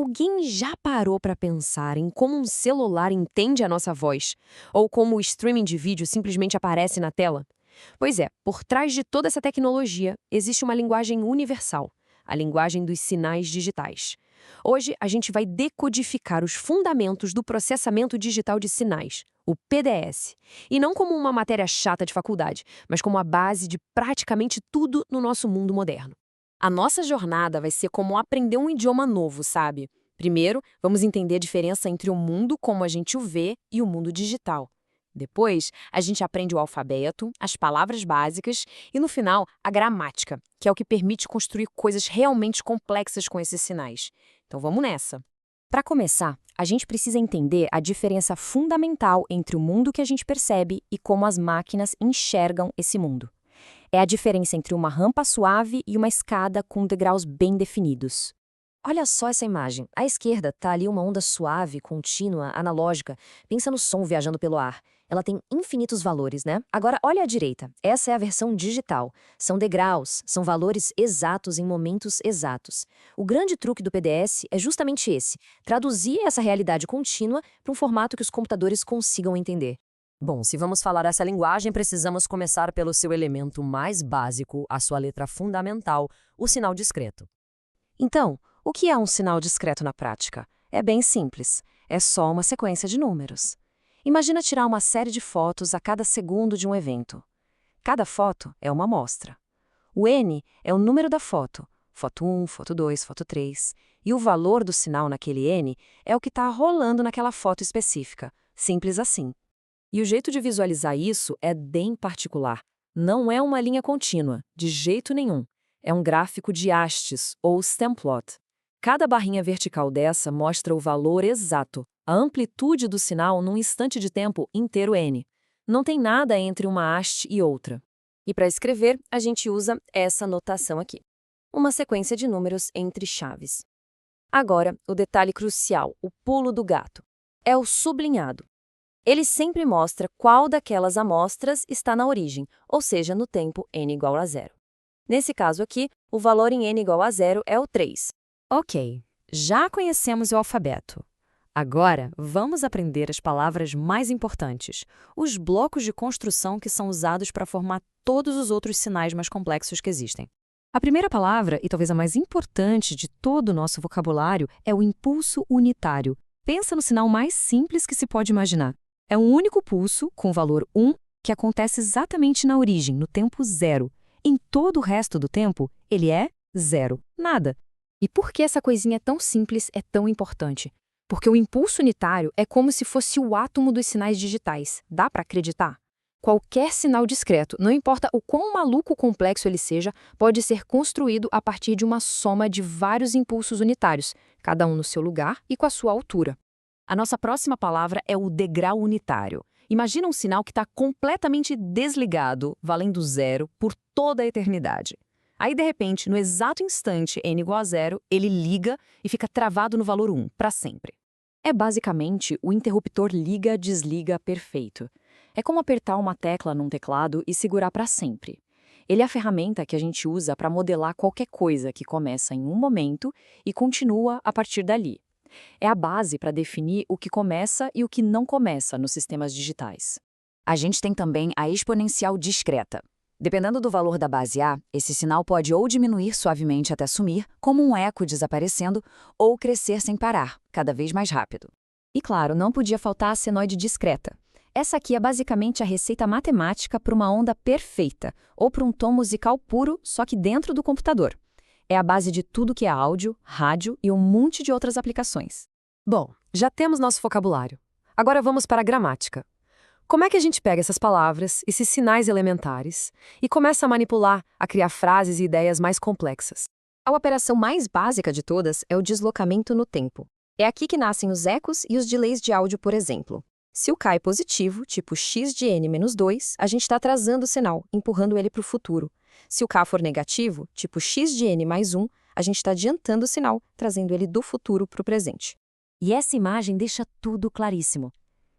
Alguém já parou para pensar em como um celular entende a nossa voz? Ou como o streaming de vídeo simplesmente aparece na tela? Pois é, por trás de toda essa tecnologia existe uma linguagem universal, a linguagem dos sinais digitais. Hoje a gente vai decodificar os fundamentos do processamento digital de sinais, o PDS, e não como uma matéria chata de faculdade, mas como a base de praticamente tudo no nosso mundo moderno. A nossa jornada vai ser como aprender um idioma novo, sabe? Primeiro, vamos entender a diferença entre o mundo como a gente o vê e o mundo digital. Depois, a gente aprende o alfabeto, as palavras básicas e, no final, a gramática, que é o que permite construir coisas realmente complexas com esses sinais. Então vamos nessa. Para começar, a gente precisa entender a diferença fundamental entre o mundo que a gente percebe e como as máquinas enxergam esse mundo. É a diferença entre uma rampa suave e uma escada com degraus bem definidos. Olha só essa imagem. À esquerda está ali uma onda suave, contínua, analógica. Pensa no som viajando pelo ar. Ela tem infinitos valores, né? Agora, olha à direita. Essa é a versão digital. São degraus, são valores exatos em momentos exatos. O grande truque do PDS é justamente esse: traduzir essa realidade contínua para um formato que os computadores consigam entender. Bom, se vamos falar essa linguagem, precisamos começar pelo seu elemento mais básico, a sua letra fundamental, o sinal discreto. Então, o que é um sinal discreto na prática? É bem simples. É só uma sequência de números. Imagina tirar uma série de fotos a cada segundo de um evento. Cada foto é uma amostra. O N é o número da foto. Foto 1, foto 2, foto 3. E o valor do sinal naquele N é o que está rolando naquela foto específica. Simples assim. E o jeito de visualizar isso é bem particular. Não é uma linha contínua, de jeito nenhum. É um gráfico de hastes, ou stem plot. Cada barrinha vertical dessa mostra o valor exato, a amplitude do sinal num instante de tempo inteiro N. Não tem nada entre uma haste e outra. E para escrever, a gente usa essa notação aqui. Uma sequência de números entre chaves. Agora, o detalhe crucial, o pulo do gato. É o sublinhado. Ele sempre mostra qual daquelas amostras está na origem, ou seja, no tempo n igual a 0. Nesse caso aqui, o valor em n igual a 0 é o 3. Ok, já conhecemos o alfabeto. Agora, vamos aprender as palavras mais importantes, os blocos de construção que são usados para formar todos os outros sinais mais complexos que existem. A primeira palavra, e talvez a mais importante de todo o nosso vocabulário, é o impulso unitário. Pensa no sinal mais simples que se pode imaginar. É um único pulso, com valor 1, que acontece exatamente na origem, no tempo 0. Em todo o resto do tempo, ele é 0, nada. E por que essa coisinha tão simples é tão importante? Porque o impulso unitário é como se fosse o átomo dos sinais digitais. Dá para acreditar? Qualquer sinal discreto, não importa o quão maluco ou complexo ele seja, pode ser construído a partir de uma soma de vários impulsos unitários, cada um no seu lugar e com a sua altura. A nossa próxima palavra é o degrau unitário. Imagina um sinal que está completamente desligado, valendo 0 por toda a eternidade. Aí, de repente, no exato instante n igual a 0, ele liga e fica travado no valor 1, para sempre. É basicamente o interruptor liga-desliga perfeito. É como apertar uma tecla num teclado e segurar para sempre. Ele é a ferramenta que a gente usa para modelar qualquer coisa que começa em um momento e continua a partir dali. É a base para definir o que começa e o que não começa nos sistemas digitais. A gente tem também a exponencial discreta. Dependendo do valor da base A, esse sinal pode ou diminuir suavemente até sumir, como um eco desaparecendo, ou crescer sem parar, cada vez mais rápido. E claro, não podia faltar a senoide discreta. Essa aqui é basicamente a receita matemática para uma onda perfeita, ou para um tom musical puro, só que dentro do computador. É a base de tudo que é áudio, rádio e um monte de outras aplicações. Bom, já temos nosso vocabulário. Agora vamos para a gramática. Como é que a gente pega essas palavras, esses sinais elementares, e começa a manipular, a criar frases e ideias mais complexas? A operação mais básica de todas é o deslocamento no tempo. É aqui que nascem os ecos e os delays de áudio, por exemplo. Se o K é positivo, tipo x de n menos 2, a gente está atrasando o sinal, empurrando ele para o futuro. Se o K for negativo, tipo x de n mais 1, a gente está adiantando o sinal, trazendo ele do futuro para o presente. E essa imagem deixa tudo claríssimo.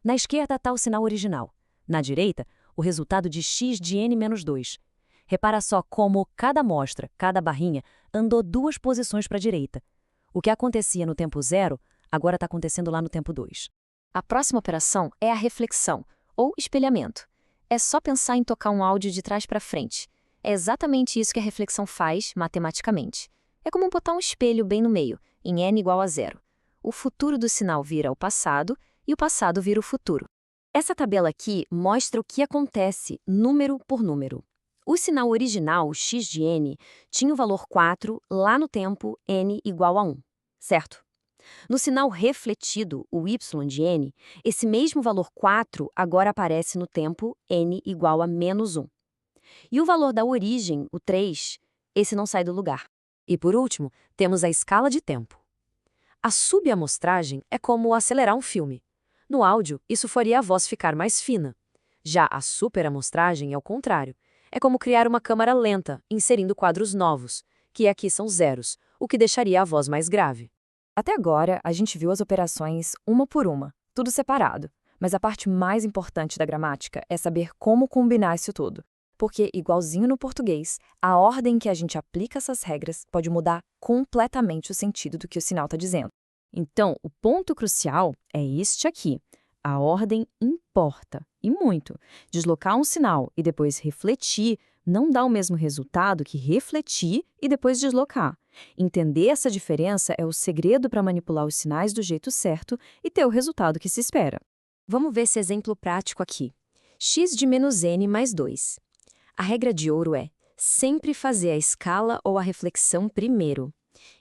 Na esquerda está o sinal original. Na direita, o resultado de x de n menos 2. Repara só como cada amostra, cada barrinha, andou 2 posições para a direita. O que acontecia no tempo 0, agora está acontecendo lá no tempo 2. A próxima operação é a reflexão, ou espelhamento. É só pensar em tocar um áudio de trás para frente. É exatamente isso que a reflexão faz matematicamente. É como botar um espelho bem no meio, em n igual a 0. O futuro do sinal vira o passado e o passado vira o futuro. Essa tabela aqui mostra o que acontece número por número. O sinal original, x de n, tinha o valor 4 lá no tempo n igual a 1, certo? No sinal refletido, o y de n, esse mesmo valor 4 agora aparece no tempo n igual a menos 1. E o valor da origem, o 3, esse não sai do lugar. E por último, temos a escala de tempo. A subamostragem é como acelerar um filme. No áudio, isso faria a voz ficar mais fina. Já a superamostragem é o contrário. É como criar uma câmara lenta, inserindo quadros novos, que aqui são zeros, o que deixaria a voz mais grave. Até agora, a gente viu as operações uma por uma, tudo separado. Mas a parte mais importante da gramática é saber como combinar isso tudo. Porque, igualzinho no português, a ordem em que a gente aplica essas regras pode mudar completamente o sentido do que o sinal está dizendo. Então, o ponto crucial é este aqui. A ordem importa, e muito. Deslocar um sinal e depois refletir não dá o mesmo resultado que refletir e depois deslocar. Entender essa diferença é o segredo para manipular os sinais do jeito certo e ter o resultado que se espera. Vamos ver esse exemplo prático aqui. X de menos n mais 2. A regra de ouro é sempre fazer a escala ou a reflexão primeiro.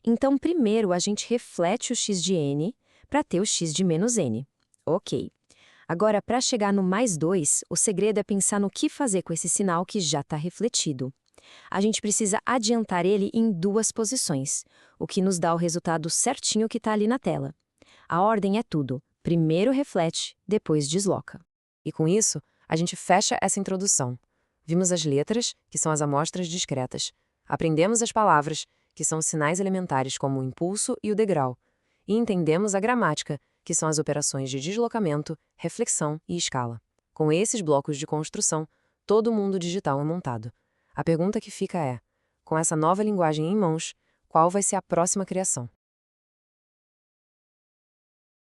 Então, primeiro a gente reflete o x de n para ter o x de menos n. Ok. Agora, para chegar no mais 2, o segredo é pensar no que fazer com esse sinal que já está refletido. A gente precisa adiantar ele em 2 posições, o que nos dá o resultado certinho que está ali na tela. A ordem é tudo. Primeiro reflete, depois desloca. E com isso, a gente fecha essa introdução. Vimos as letras, que são as amostras discretas. Aprendemos as palavras, que são os sinais elementares como o impulso e o degrau. E entendemos a gramática, que são as operações de deslocamento, reflexão e escala. Com esses blocos de construção, todo mundo digital é montado. A pergunta que fica é, com essa nova linguagem em mãos, qual vai ser a próxima criação?